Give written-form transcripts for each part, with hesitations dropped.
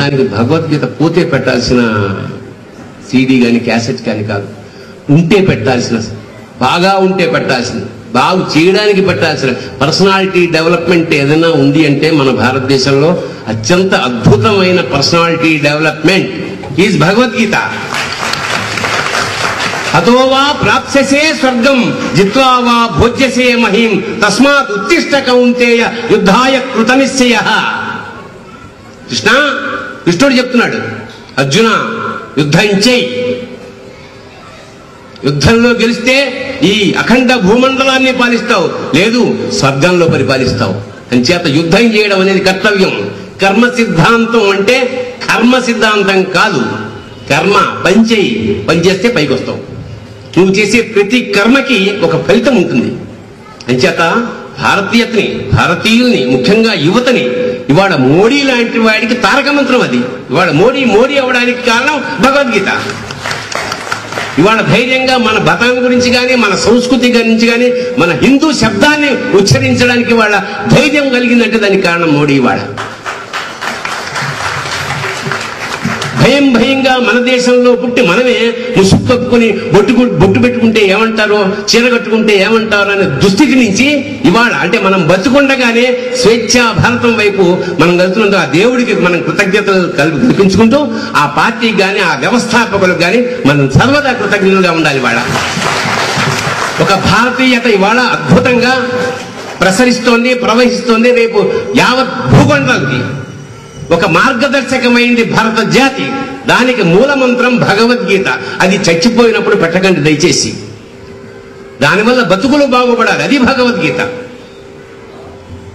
దానికి భగవద్గీత పోతే పెట్టాల్సిన సీడీ కానీ క్యాసెట్ కానీ కాదు, ఉంటే పెట్టాల్సిన, బాగా ఉంటే పెట్టాల్సిన, బాగు చేయడానికి పెట్టాల్సిన పర్సనాలిటీ డెవలప్మెంట్ ఏదైనా ఉంది అంటే మన భారతదేశంలో అత్యంత అద్భుతమైన పర్సనాలిటీ డెవలప్మెంట్ ఈజ్ భగవద్గీత. అతోవా ప్రాప్స్యసే స్వర్గం జిత్వా వా భోజ్యసే మహీం తస్మాత్ ఉత్తిష్ట కౌంతేయ యుద్ధాయ కృతనిశ్చయః. కృష్ణుడు చెప్తున్నాడు, అర్జున యుద్ధం చెయ్యి, యుద్ధంలో గెలిస్తే ఈ అఖండ భూమండలాన్ని పాలిస్తావు, లేదు స్వర్గంలో పరిపాలిస్తావు. అంచేత యుద్ధం చేయడం అనేది కర్తవ్యం. కర్మ సిద్ధాంతం అంటే కర్మ సిద్ధాంతం కాదు, కర్మ పనిచేయి, పనిచేస్తే పైకి వస్తావు. నువ్వు చేసే ప్రతి కర్మకి ఒక ఫలితం ఉంటుంది. అంచేత భారతీయతని, భారతీయుల్ని, ముఖ్యంగా యువతని ఇవాళ మోడీ లాంటి వాడికి తారక మంత్రం అది. ఇవాళ మోడీ అవడానికి కారణం భగవద్గీత. ఇవాళ ధైర్యంగా మన మతం గురించి కానీ, మన సంస్కృతి గురించి కానీ, మన హిందూ శబ్దాన్ని ఉచ్చరించడానికి వాళ్ళ ధైర్యం కలిగిందంటే దానికి కారణం మోడీ. ఇవాళ భయంగా మన దేశంలో పుట్టి మనమే ముసుగు కప్పుకుని బొట్టు పెట్టుకుంటే ఏమంటారో, చీర కట్టుకుంటే ఏమంటారో అనే దుస్థితి నుంచి ఇవాళ అంటే మనం బతుకుండగానే స్వేచ్ఛా భారతం వైపు మనం వెళ్తున్నందుకు ఆ దేవుడికి మనం కృతజ్ఞతలు కల్పించుకుంటూ ఆ పార్టీకి కానీ, ఆ వ్యవస్థాపకులకు కానీ మనం సర్వదా కృతజ్ఞతలుగా ఉండాలి. ఇవాళ ఒక భారతీయత ఇవాళ అద్భుతంగా ప్రసరిస్తోంది, ప్రవహిస్తోంది. రేపు యావత్ భూఖండానికి ఒక మార్గదర్శకమైంది భారత జాతి. దానికి మూలమంత్రం భగవద్గీత. అది చచ్చిపోయినప్పుడు పెట్టకండి దయచేసి. దానివల్ల బతుకులు బాగుపడాలి, అది భగవద్గీత.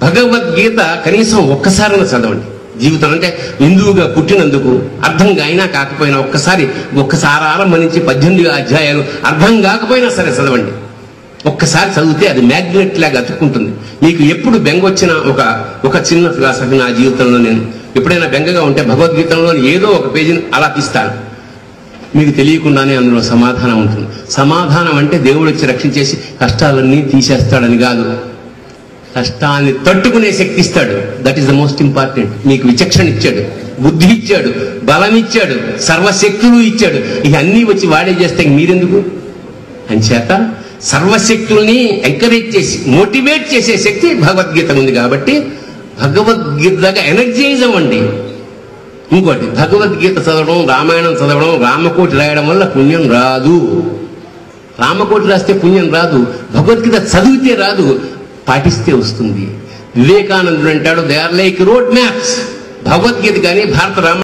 భగవద్గీత కనీసం ఒక్కసారైనా చదవండి జీవితం. అంటే హిందువుగా పుట్టినందుకు అర్థం అయినా కాకపోయినా ఒక్కసారి ఆరంభం నుంచి 18 అధ్యాయాలు అర్థం కాకపోయినా సరే చదవండి. ఒక్కసారి చదివితే అది మ్యాగ్నెట్ లాగా అతుక్కుంటుంది. మీకు ఎప్పుడు బెంగ వచ్చినా ఒక చిన్న ఫిలాసఫీ నా జీవితంలో నేను ఎప్పుడైనా బెంగగా ఉంటే భగవద్గీతలో ఏదో ఒక పేజీని అలా తీస్తాను. మీకు తెలియకుండానే అందులో సమాధానం ఉంటుంది. సమాధానం అంటే దేవుడు వచ్చి రక్షించేసి కష్టాలన్నీ తీసేస్తాడని కాదు, కష్టాన్ని తట్టుకునే శక్తి ఇస్తాడు. That is the most important. మీకు విచక్షణ ఇచ్చాడు, బుద్ధి ఇచ్చాడు, బలం ఇచ్చాడు, సర్వశక్తులు ఇచ్చాడు. ఇవన్నీ వచ్చి వాడే చేస్తే మీరెందుకు? అంచేత సర్వశక్తుల్ని ఎంకరేజ్ చేసి మోటివేట్ చేసే శక్తి భగవద్గీత ఉంది. కాబట్టి భగవద్గీతగా ఎనర్జైజ్ అవ్వండి. ఇంకోటి, భగవద్గీత చదవడం, రామాయణం చదవడం, రామకోటి రాయడం వల్ల పుణ్యం రాదు. రామకోటి రాస్తే పుణ్యం రాదు, భగవద్గీత చదివితే రాదు, పాటిస్తే వస్తుంది. వివేకానందుడు అంటాడు, they are like road maps. Bhagavad Gita కానీ భారత రామ